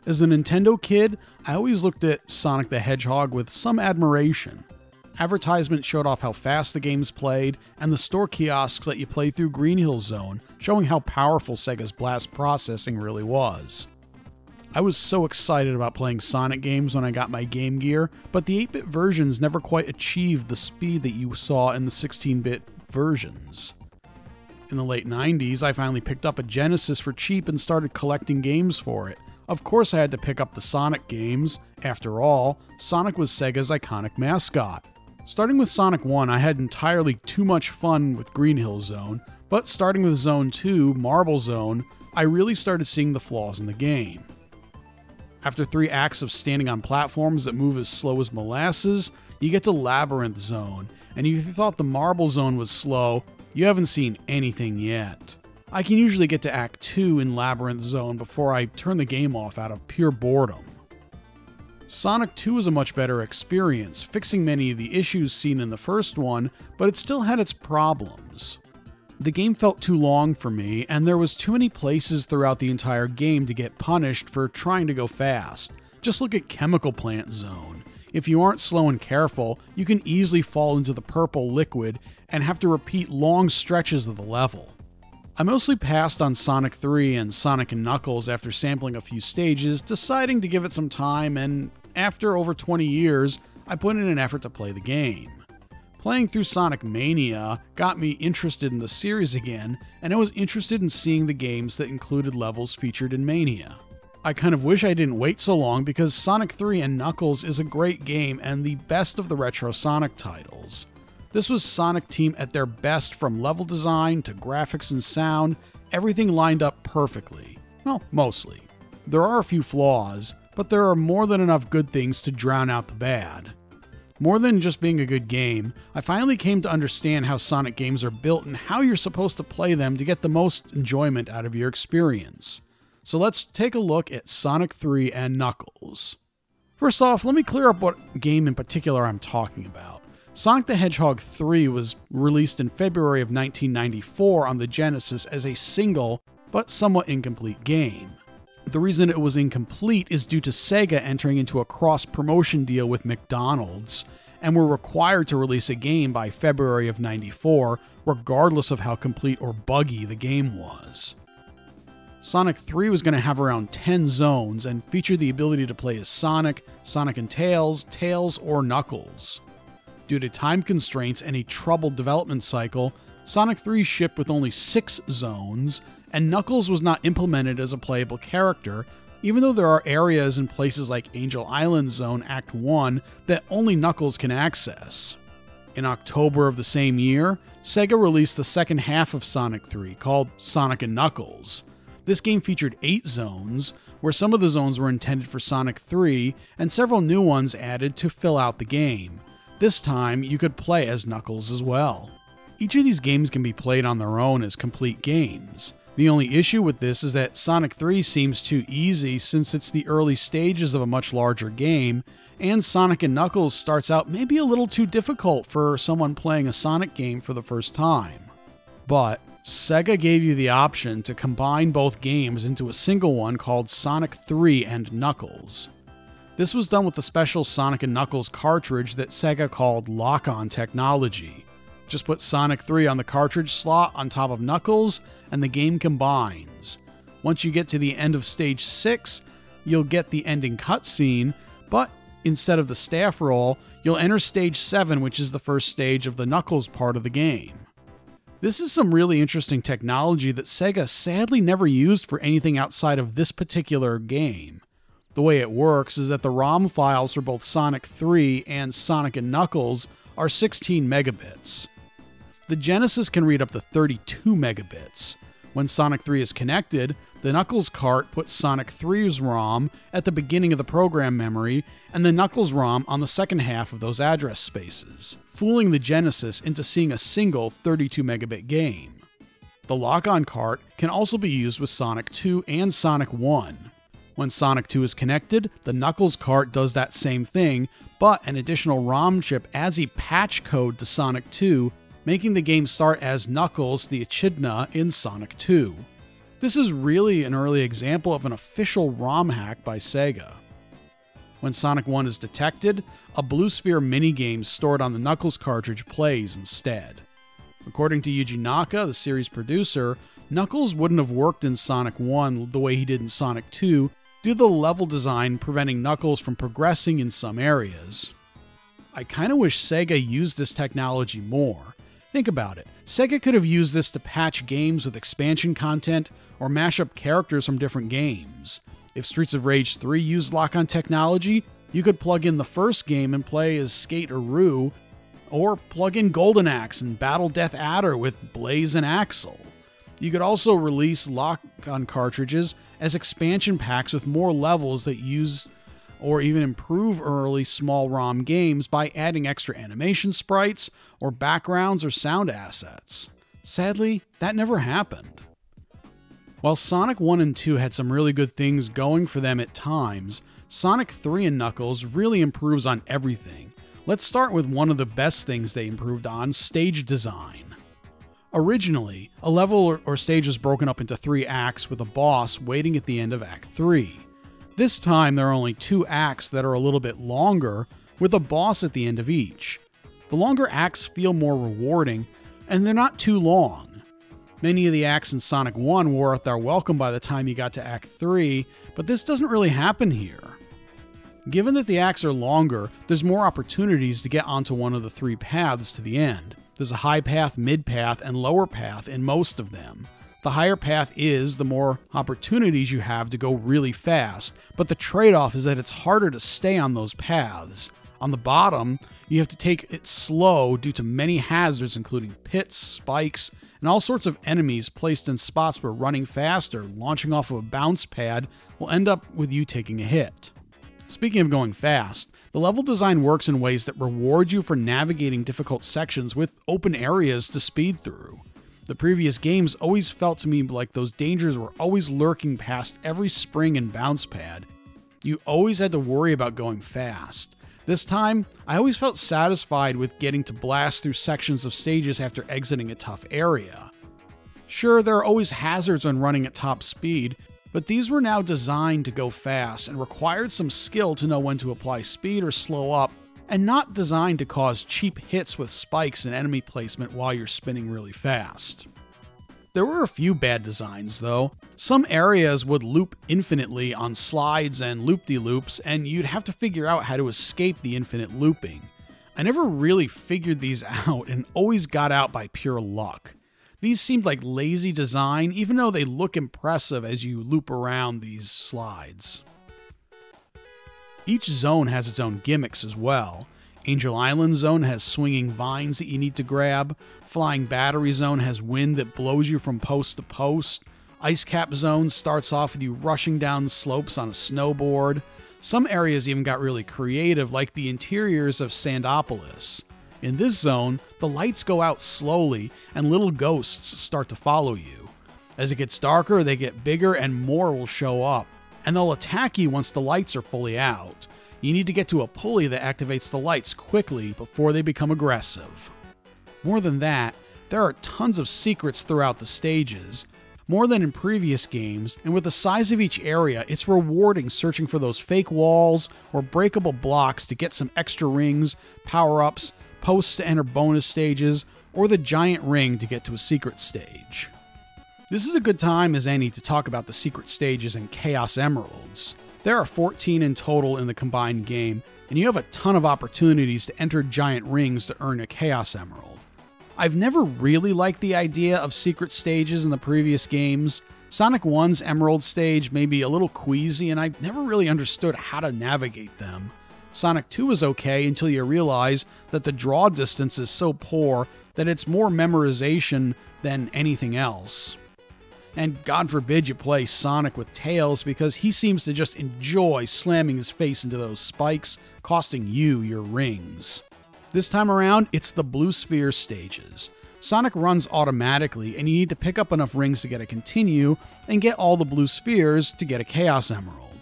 As a Nintendo kid, I always looked at Sonic the Hedgehog with some admiration. Advertisements showed off how fast the games played, and the store kiosks let you play through Green Hill Zone, showing how powerful Sega's blast processing really was. I was so excited about playing Sonic games when I got my Game Gear, but the 8-bit versions never quite achieved the speed that you saw in the 16-bit versions. In the late 90s, I finally picked up a Genesis for cheap and started collecting games for it. Of course I had to pick up the Sonic games. After all, Sonic was Sega's iconic mascot. Starting with Sonic 1, I had entirely too much fun with Green Hill Zone, but starting with Zone 2, Marble Zone, I really started seeing the flaws in the game. After 3 acts of standing on platforms that move as slow as molasses, you get to Labyrinth Zone, and if you thought the Marble Zone was slow, you haven't seen anything yet. I can usually get to Act 2 in Labyrinth Zone before I turn the game off out of pure boredom. Sonic 2 is a much better experience, fixing many of the issues seen in the first one, but it still had its problems. The game felt too long for me, and there was too many places throughout the entire game to get punished for trying to go fast. Just look at Chemical Plant Zone. If you aren't slow and careful, you can easily fall into the purple liquid and have to repeat long stretches of the level. I mostly passed on Sonic 3 and Sonic & Knuckles after sampling a few stages, deciding to give it some time, and after over 20 years, I put in an effort to play the game. Playing through Sonic Mania got me interested in the series again, and I was interested in seeing the games that included levels featured in Mania. I kind of wish I didn't wait so long because Sonic 3 and Knuckles is a great game and the best of the retro Sonic titles. This was Sonic Team at their best, from level design to graphics and sound. Everything lined up perfectly. Well, mostly. There are a few flaws, but there are more than enough good things to drown out the bad. More than just being a good game, I finally came to understand how Sonic games are built and how you're supposed to play them to get the most enjoyment out of your experience. So let's take a look at Sonic 3 and Knuckles. First off, let me clear up what game in particular I'm talking about. Sonic the Hedgehog 3 was released in February of 1994 on the Genesis as a single, but somewhat incomplete game. The reason it was incomplete is due to Sega entering into a cross-promotion deal with McDonald's, and were required to release a game by February of 94, regardless of how complete or buggy the game was. Sonic 3 was going to have around 10 zones, and featured the ability to play as Sonic, Sonic and Tails, Tails, or Knuckles. Due to time constraints and a troubled development cycle, Sonic 3 shipped with only 6 zones, and Knuckles was not implemented as a playable character, even though there are areas in places like Angel Island Zone Act 1 that only Knuckles can access. In October of the same year, Sega released the second half of Sonic 3, called Sonic & Knuckles. This game featured 8 zones, where some of the zones were intended for Sonic 3, and several new ones added to fill out the game. This time, you could play as Knuckles as well. Each of these games can be played on their own as complete games. The only issue with this is that Sonic 3 seems too easy since it's the early stages of a much larger game, and Sonic & Knuckles starts out maybe a little too difficult for someone playing a Sonic game for the first time. But Sega gave you the option to combine both games into a single one called Sonic 3 and Knuckles. This was done with the special Sonic & Knuckles cartridge that Sega called Lock-On Technology. Just put Sonic 3 on the cartridge slot on top of Knuckles, and the game combines. Once you get to the end of Stage 6, you'll get the ending cutscene, but instead of the staff roll, you'll enter Stage 7, which is the first stage of the Knuckles part of the game. This is some really interesting technology that Sega sadly never used for anything outside of this particular game. The way it works is that the ROM files for both Sonic 3 and Sonic & Knuckles are 16 megabits. The Genesis can read up to 32 megabits. When Sonic 3 is connected, the Knuckles cart puts Sonic 3's ROM at the beginning of the program memory, and the Knuckles ROM on the second half of those address spaces, fooling the Genesis into seeing a single 32 megabit game. The lock-on cart can also be used with Sonic 2 and Sonic 1. When Sonic 2 is connected, the Knuckles cart does that same thing, but an additional ROM chip adds a patch code to Sonic 2, making the game start as Knuckles the Echidna in Sonic 2. This is really an early example of an official ROM hack by Sega. When Sonic 1 is detected, a Blue Sphere minigame stored on the Knuckles cartridge plays instead. According to Yuji Naka, the series producer, Knuckles wouldn't have worked in Sonic 1 the way he did in Sonic 2 due to the level design preventing Knuckles from progressing in some areas. I kinda wish Sega used this technology more. Think about it. Sega could have used this to patch games with expansion content or mash up characters from different games. If Streets of Rage 3 used lock-on technology, you could plug in the first game and play as Skate or Roo, or plug in Golden Axe and Battle Death Adder with Blaze and Axel. You could also release lock-on cartridges as expansion packs with more levels that use or even improve early small ROM games by adding extra animation sprites or backgrounds or sound assets. Sadly, that never happened. While Sonic 1 and 2 had some really good things going for them at times, Sonic 3 and Knuckles really improves on everything. Let's start with one of the best things they improved on: stage design. Originally, a level or stage was broken up into 3 acts with a boss waiting at the end of Act 3. This time there are only 2 acts that are a little bit longer, with a boss at the end of each. The longer acts feel more rewarding, and they're not too long. Many of the acts in Sonic 1 wore out their welcome by the time you got to Act 3, but this doesn't really happen here. Given that the acts are longer, there's more opportunities to get onto one of the 3 paths to the end. There's a high path, mid path, and lower path in most of them. The higher path is, the more opportunities you have to go really fast, but the trade-off is that it's harder to stay on those paths. On the bottom, you have to take it slow due to many hazards including pits, spikes, and all sorts of enemies placed in spots where running fast or launching off of a bounce pad will end up with you taking a hit. Speaking of going fast, the level design works in ways that reward you for navigating difficult sections with open areas to speed through. The previous games always felt to me like those dangers were always lurking past every spring and bounce pad. You always had to worry about going fast. This time, I always felt satisfied with getting to blast through sections of stages after exiting a tough area. Sure, there are always hazards when running at top speed, but these were now designed to go fast and required some skill to know when to apply speed or slow up, and not designed to cause cheap hits with spikes and enemy placement while you're spinning really fast. There were a few bad designs though. Some areas would loop infinitely on slides and loop-de-loops, and you'd have to figure out how to escape the infinite looping. I never really figured these out and always got out by pure luck. These seemed like lazy design, even though they look impressive as you loop around these slides. Each zone has its own gimmicks as well. Angel Island Zone has swinging vines that you need to grab. Flying Battery Zone has wind that blows you from post to post. Ice Cap Zone starts off with you rushing down slopes on a snowboard. Some areas even got really creative, like the interiors of Sandopolis. In this zone, the lights go out slowly and little ghosts start to follow you. As it gets darker, they get bigger and more will show up, and they'll attack you once the lights are fully out. You need to get to a pulley that activates the lights quickly before they become aggressive. More than that, there are tons of secrets throughout the stages, more than in previous games, and with the size of each area, it's rewarding searching for those fake walls or breakable blocks to get some extra rings, power-ups, posts to enter bonus stages, or the giant ring to get to a secret stage. This is a good time as any to talk about the secret stages and Chaos Emeralds. There are 14 in total in the combined game, and you have a ton of opportunities to enter giant rings to earn a Chaos Emerald. I've never really liked the idea of secret stages in the previous games. Sonic 1's Emerald stage may be a little queasy, and I never really understood how to navigate them. Sonic 2 is okay until you realize that the draw distance is so poor that it's more memorization than anything else. And God forbid you play Sonic with Tails, because he seems to just enjoy slamming his face into those spikes, costing you your rings. This time around, it's the Blue Sphere stages. Sonic runs automatically, and you need to pick up enough rings to get a continue, and get all the blue spheres to get a Chaos Emerald.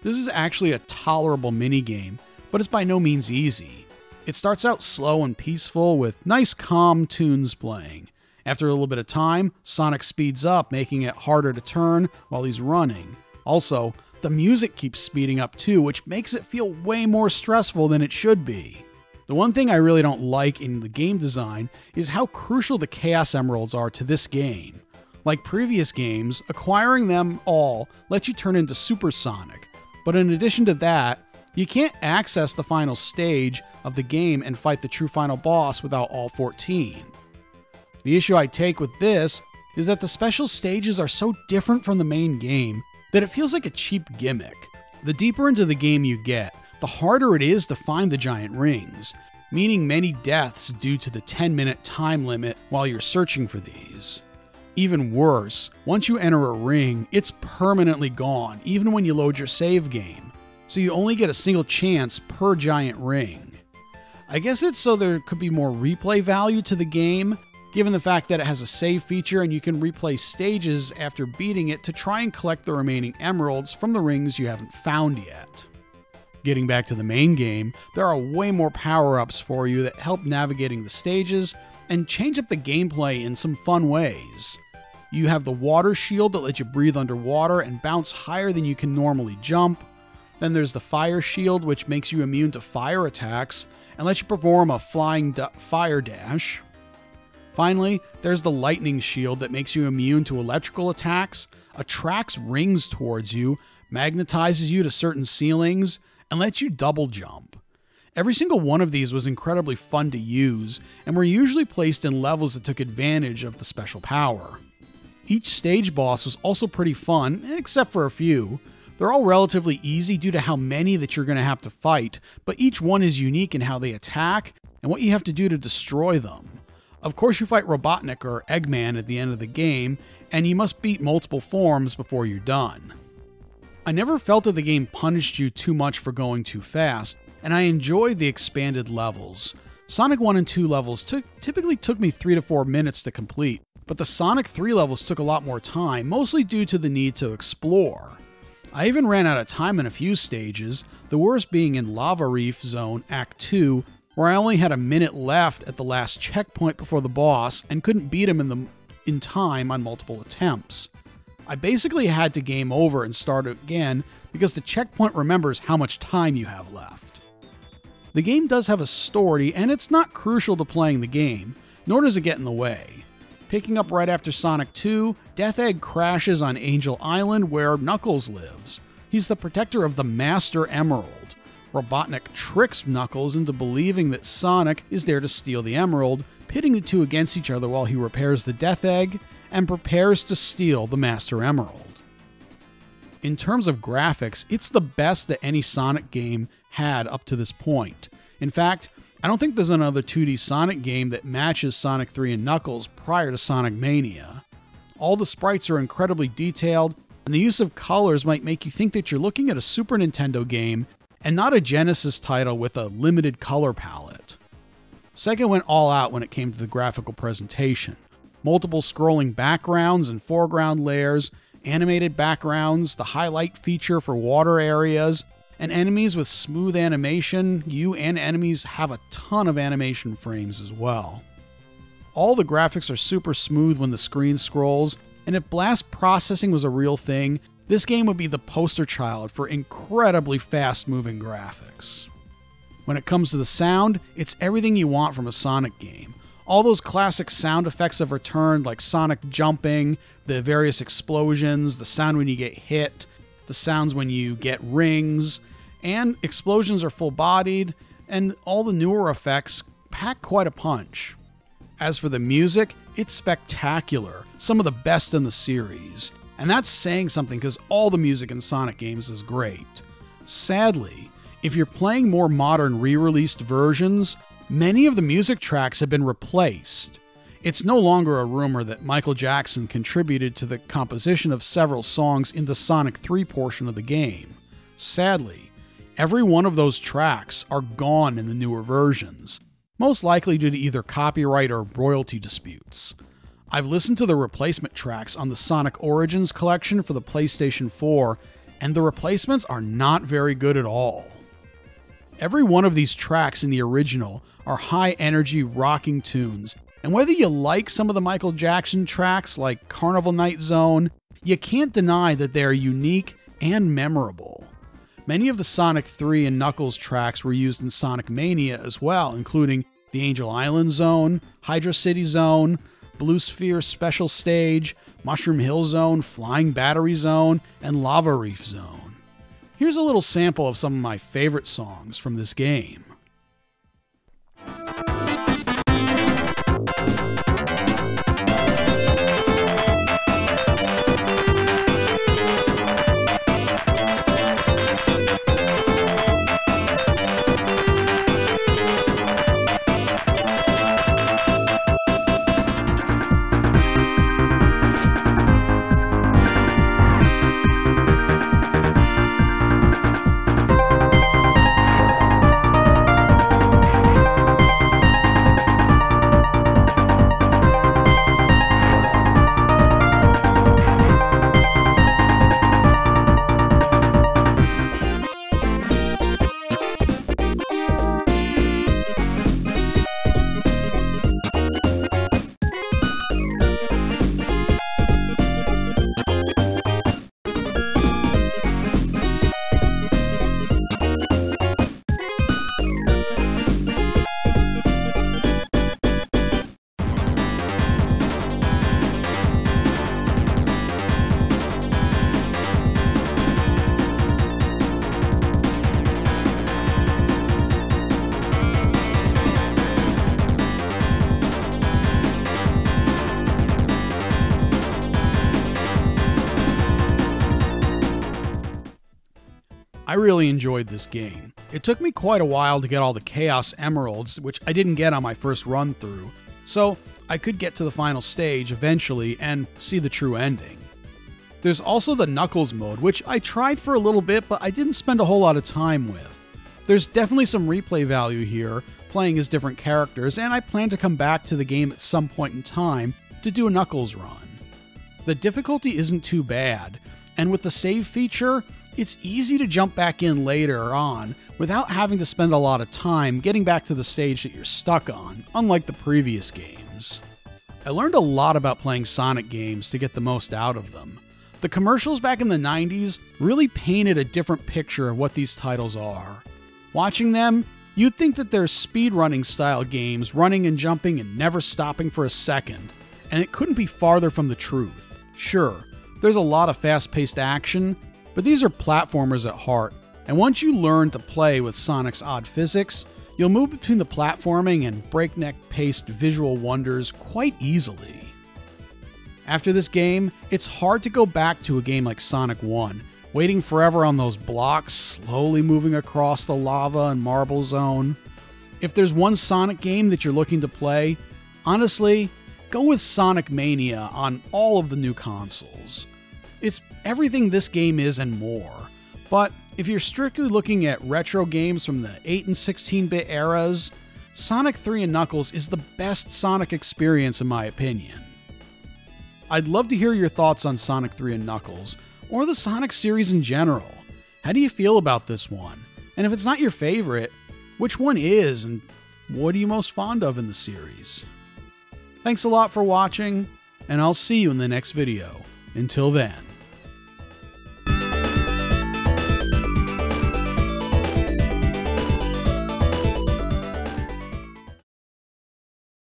This is actually a tolerable minigame, but it's by no means easy. It starts out slow and peaceful with nice calm tunes playing. After a little bit of time, Sonic speeds up, making it harder to turn while he's running. Also, the music keeps speeding up too, which makes it feel way more stressful than it should be. The one thing I really don't like in the game design is how crucial the Chaos Emeralds are to this game. Like previous games, acquiring them all lets you turn into Super Sonic, but in addition to that, you can't access the final stage of the game and fight the true final boss without all 14. The issue I take with this is that the special stages are so different from the main game that it feels like a cheap gimmick. The deeper into the game you get, the harder it is to find the giant rings, meaning many deaths due to the 10-minute time limit while you're searching for these. Even worse, once you enter a ring, it's permanently gone, even when you load your save game, so you only get a single chance per giant ring. I guess it's so there could be more replay value to the game, given the fact that it has a save feature and you can replay stages after beating it to try and collect the remaining emeralds from the rings you haven't found yet. Getting back to the main game, there are way more power-ups for you that help navigating the stages and change up the gameplay in some fun ways. You have the water shield that lets you breathe underwater and bounce higher than you can normally jump. Then there's the fire shield, which makes you immune to fire attacks and lets you perform a flying fire dash. Finally, there's the lightning shield that makes you immune to electrical attacks, attracts rings towards you, magnetizes you to certain ceilings, and lets you double jump. Every single one of these was incredibly fun to use, and were usually placed in levels that took advantage of the special power. Each stage boss was also pretty fun, except for a few. They're all relatively easy due to how many that you're going to have to fight, but each one is unique in how they attack and what you have to do to destroy them. Of course, you fight Robotnik or Eggman at the end of the game, and you must beat multiple forms before you're done. I never felt that the game punished you too much for going too fast, and I enjoyed the expanded levels. Sonic 1 and 2 levels typically took me 3 to 4 minutes to complete, but the Sonic 3 levels took a lot more time, mostly due to the need to explore. I even ran out of time in a few stages, the worst being in Lava Reef Zone Act 2, where I only had a minute left at the last checkpoint before the boss and couldn't beat him in time on multiple attempts. I basically had to game over and start again because the checkpoint remembers how much time you have left. The game does have a story, and it's not crucial to playing the game, nor does it get in the way. Picking up right after Sonic 2, Death Egg crashes on Angel Island where Knuckles lives. He's the protector of the Master Emerald. Robotnik tricks Knuckles into believing that Sonic is there to steal the emerald, pitting the two against each other while he repairs the Death Egg and prepares to steal the Master Emerald. In terms of graphics, it's the best that any Sonic game had up to this point. In fact, I don't think there's another 2D Sonic game that matches Sonic 3 and Knuckles prior to Sonic Mania. All the sprites are incredibly detailed, and the use of colors might make you think that you're looking at a Super Nintendo game and not a Genesis title with a limited color palette. Sega went all out when it came to the graphical presentation. Multiple scrolling backgrounds and foreground layers, animated backgrounds, the highlight feature for water areas, and enemies with smooth animation. You and enemies have a ton of animation frames as well. All the graphics are super smooth when the screen scrolls, and if blast processing was a real thing, this game would be the poster child for incredibly fast-moving graphics. When it comes to the sound, it's everything you want from a Sonic game. All those classic sound effects have returned, like Sonic jumping, the various explosions, the sound when you get hit, the sounds when you get rings, and explosions are full-bodied, and all the newer effects pack quite a punch. As for the music, it's spectacular, some of the best in the series. And that's saying something because all the music in Sonic games is great. Sadly, if you're playing more modern re-released versions, many of the music tracks have been replaced. It's no longer a rumor that Michael Jackson contributed to the composition of several songs in the Sonic 3 portion of the game. Sadly, every one of those tracks are gone in the newer versions, most likely due to either copyright or royalty disputes. I've listened to the replacement tracks on the Sonic Origins collection for the PlayStation 4, and the replacements are not very good at all. Every one of these tracks in the original are high-energy rocking tunes And whether you like some of the Michael Jackson tracks like Carnival Night Zone, you can't deny that they are unique and memorable. Many of the Sonic 3 and Knuckles tracks were used in Sonic Mania as well, including the Angel Island Zone, Hydra City Zone, Blue Sphere Special Stage, Mushroom Hill Zone, Flying Battery Zone, and Lava Reef Zone. Here's a little sample of some of my favorite songs from this game. I really enjoyed this game. It took me quite a while to get all the Chaos Emeralds, which I didn't get on my first run through, so I could get to the final stage eventually and see the true ending. There's also the Knuckles mode, which I tried for a little bit, but I didn't spend a whole lot of time with. There's definitely some replay value here, playing as different characters, and I plan to come back to the game at some point in time to do a Knuckles run. The difficulty isn't too bad, and with the save feature, it's easy to jump back in later on without having to spend a lot of time getting back to the stage that you're stuck on, unlike the previous games. I learned a lot about playing Sonic games to get the most out of them. The commercials back in the 90s really painted a different picture of what these titles are. Watching them, you'd think that they're speedrunning style games, running and jumping and never stopping for a second, and it couldn't be farther from the truth. Sure, there's a lot of fast-paced action, but these are platformers at heart, and once you learn to play with Sonic's odd physics, you'll move between the platforming and breakneck-paced visual wonders quite easily. After this game, it's hard to go back to a game like Sonic 1, waiting forever on those blocks, slowly moving across the lava and marble zone. If there's one Sonic game that you're looking to play, honestly, go with Sonic Mania on all of the new consoles. It's everything this game is and more, but if you're strictly looking at retro games from the 8 and 16-bit eras, Sonic 3 and Knuckles is the best Sonic experience in my opinion. I'd love to hear your thoughts on Sonic 3 and Knuckles, or the Sonic series in general. How do you feel about this one? And if it's not your favorite, which one is, and what are you most fond of in the series? Thanks a lot for watching, and I'll see you in the next video. Until then.